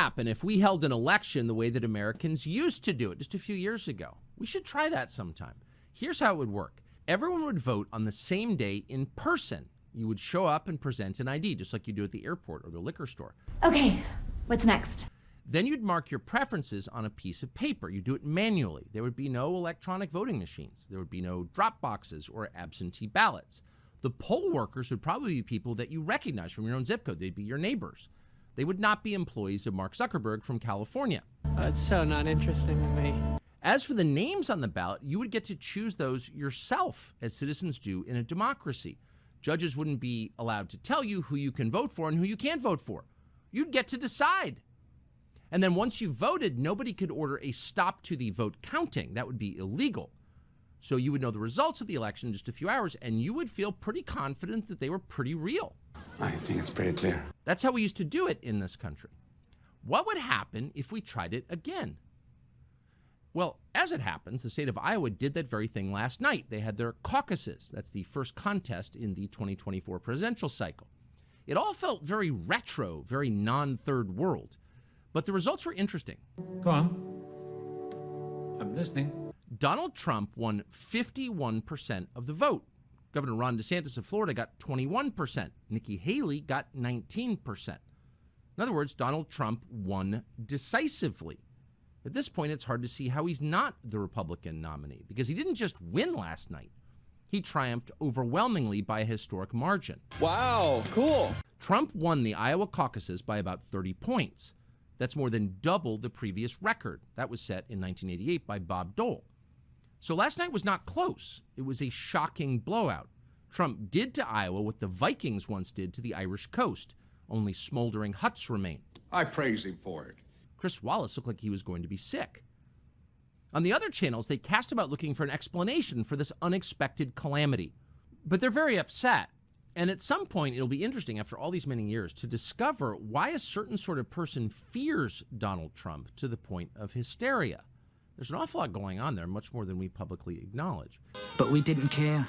happen if we held an election the way that Americans used to do it just a few years ago? We should try that sometime. Here's how it would work. Everyone would vote on the same day in person. You would show up and present an ID, just like you do at the airport or the liquor store. Okay, what's next? Then you'd mark your preferences on a piece of paper. You do it manually. There would be no electronic voting machines. There would be no drop boxes or absentee ballots. The poll workers would probably be people that you recognize from your own zip code. They'd be your neighbors. They would not be employees of Mark Zuckerberg from California. That's so not interesting to me. As for the names on the ballot, you would get to choose those yourself, as citizens do in a democracy. Judges wouldn't be allowed to tell you who you can vote for and who you can't vote for. You'd get to decide. And then once you voted, nobody could order a stop to the vote counting. That would be illegal. So you would know the results of the election in just a few hours, and you would feel pretty confident that they were pretty real. I think it's pretty clear. That's how we used to do it in this country. What would happen if we tried it again? Well, as it happens, the state of Iowa did that very thing last night. They had their caucuses. That's the first contest in the 2024 presidential cycle. It all felt very retro, very non-third world. But the results were interesting. Go on. I'm listening. Donald Trump won 51% of the vote. Governor Ron DeSantis of Florida got 21%. Nikki Haley got 19%. In other words, Donald Trump won decisively. At this point, it's hard to see how he's not the Republican nominee, because he didn't just win last night. He triumphed overwhelmingly by a historic margin. Wow, cool. Trump won the Iowa caucuses by about 30 points. That's more than double the previous record. That was set in 1988 by Bob Dole. So last night was not close. It was a shocking blowout. Trump did to Iowa what the Vikings once did to the Irish coast. Only smoldering huts remain. I praise him for it. Chris Wallace looked like he was going to be sick. On the other channels, they cast about looking for an explanation for this unexpected calamity. But they're very upset. And at some point, it'll be interesting, after all these many years, to discover why a certain sort of person fears Donald Trump to the point of hysteria. There's an awful lot going on there, much more than we publicly acknowledge. But we didn't care.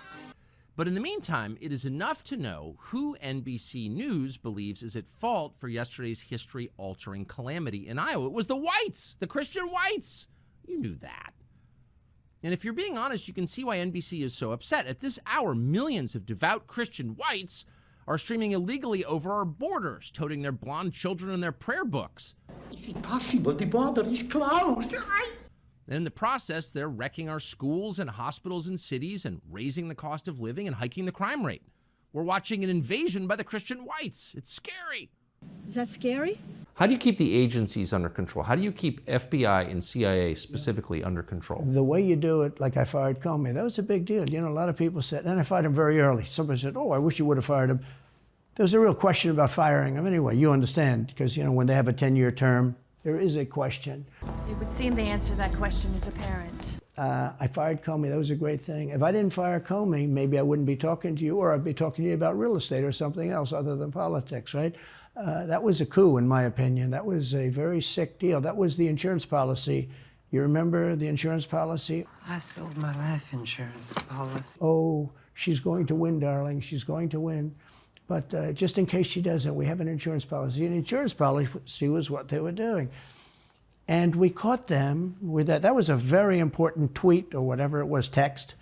But in the meantime, it is enough to know who NBC News believes is at fault for yesterday's history-altering calamity in Iowa. It was the whites, the Christian whites. You knew that. And if you're being honest, you can see why NBC is so upset. At this hour, millions of devout Christian whites are streaming illegally over our borders, toting their blonde children in their prayer books. Is it possible the border is closed? And in the process, they're wrecking our schools and hospitals and cities and raising the cost of living and hiking the crime rate. We're watching an invasion by the Christian whites. It's scary. Is that scary? How do you keep the agencies under control? How do you keep FBI and CIA specifically under control? The way you do it, like I fired Comey, that was a big deal. You know, a lot of people said, and I fired him very early. Somebody said, oh, I wish you would have fired him. There was a real question about firing him. Anyway, you understand, because, you know, when they have a 10-year term, there is a question. It would seem the answer to that question is apparent. I fired Comey. That was a great thing. If I didn't fire Comey, maybe I wouldn't be talking to you, or I'd be talking to you about real estate or something else other than politics, right? That was a coup, in my opinion. That was a very sick deal. That was the insurance policy. You remember the insurance policy? I sold my life insurance policy. Oh, she's going to win, darling. She's going to win. But just in case she doesn't, we have an insurance policy. An insurance policy was what they were doing. And we caught them with that. That was a very important tweet or whatever it was, text.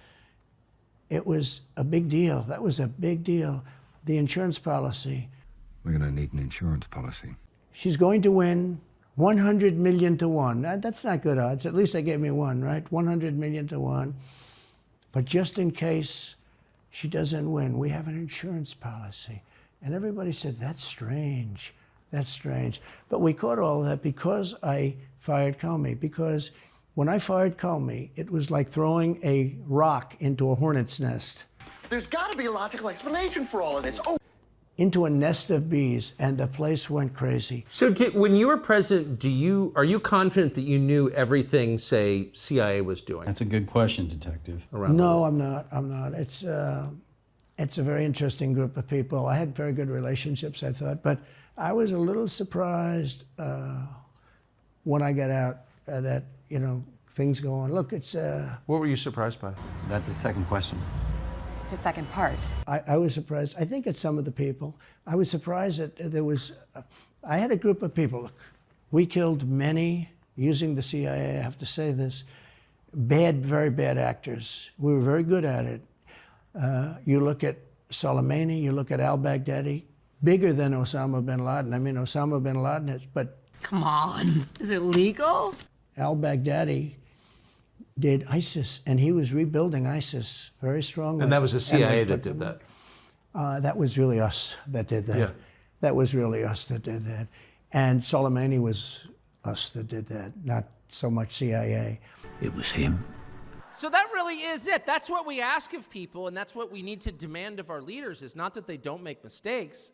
It was a big deal. That was a big deal. The insurance policy. We're going to need an insurance policy. She's going to win 100 million to 1. That's not good odds. At least they gave me 1, right? 100 million to 1. But just in case she doesn't win, we have an insurance policy. And everybody said, that's strange. That's strange. But we caught all that because I fired Comey. Because when I fired Comey, it was like throwing a rock into a hornet's nest. There's got to be a logical explanation for all of this. Oh. Into a nest of bees, and the place went crazy. So when you were president, are you confident that you knew everything, say, CIA was doing? That's a good question, Detective. No, I'm not. It's a very interesting group of people. I had very good relationships, I thought, but I was a little surprised when I got out that, you know, things go on. Look, it's... What were you surprised by? That's the second question. It's the second part. I was surprised. I think it's some of the people. I was surprised that there was... I had a group of people. Look, We killed many, using the CIA, I have to say this, bad, very bad actors. We were very good at it. You look at Soleimani, you look at al-Baghdadi, bigger than Osama bin Laden. I mean, Osama bin Laden is, but Come on. Is it legal? al-Baghdadi did ISIS, and he was rebuilding ISIS very strongly. And that was the CIA that did that. That was really us that did that. Yeah. That was really us that did that. And Soleimani was us that did that, not so much CIA. It was him. So that really is it. That's what we ask of people, and that's what we need to demand of our leaders, is not that they don't make mistakes,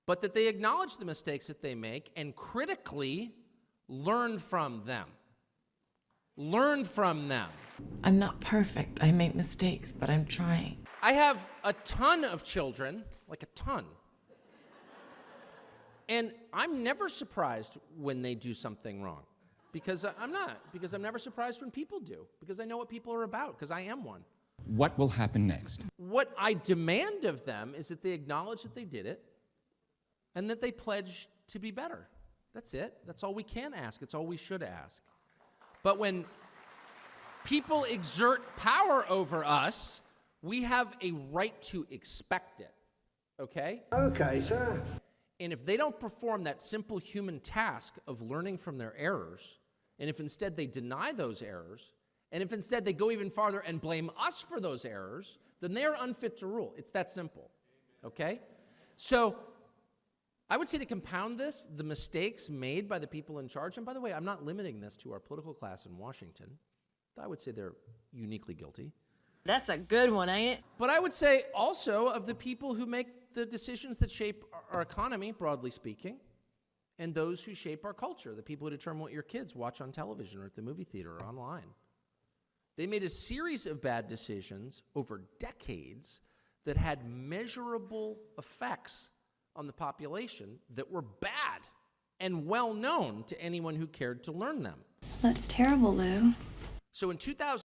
but that they acknowledge the mistakes that they make and critically learn from them. Learn from them. I'm not perfect. I make mistakes, but I'm trying. I have a ton of children, like a ton. And I'm never surprised when they do something wrong. Because I'm not. Because I'm never surprised when people do. Because I know what people are about, because I am one. What will happen next? What I demand of them is that they acknowledge that they did it and that they pledge to be better. That's it. That's all we can ask. It's all we should ask. But when people exert power over us, we have a right to expect it. Okay? Okay, sir. And if they don't perform that simple human task of learning from their errors, and if instead they deny those errors, and if instead they go even farther and blame us for those errors, then they are unfit to rule. It's that simple. Okay? So I would say to compound this, the mistakes made by the people in charge, and by the way, I'm not limiting this to our political class in Washington. I would say they're uniquely guilty. That's a good one, ain't it? But I would say also of the people who make the decisions that shape our economy, broadly speaking, and those who shape our culture, the people who determine what your kids watch on television or at the movie theater or online. They made a series of bad decisions over decades that had measurable effects on the population that were bad and well known to anyone who cared to learn them. That's terrible, Lou. So in 2000,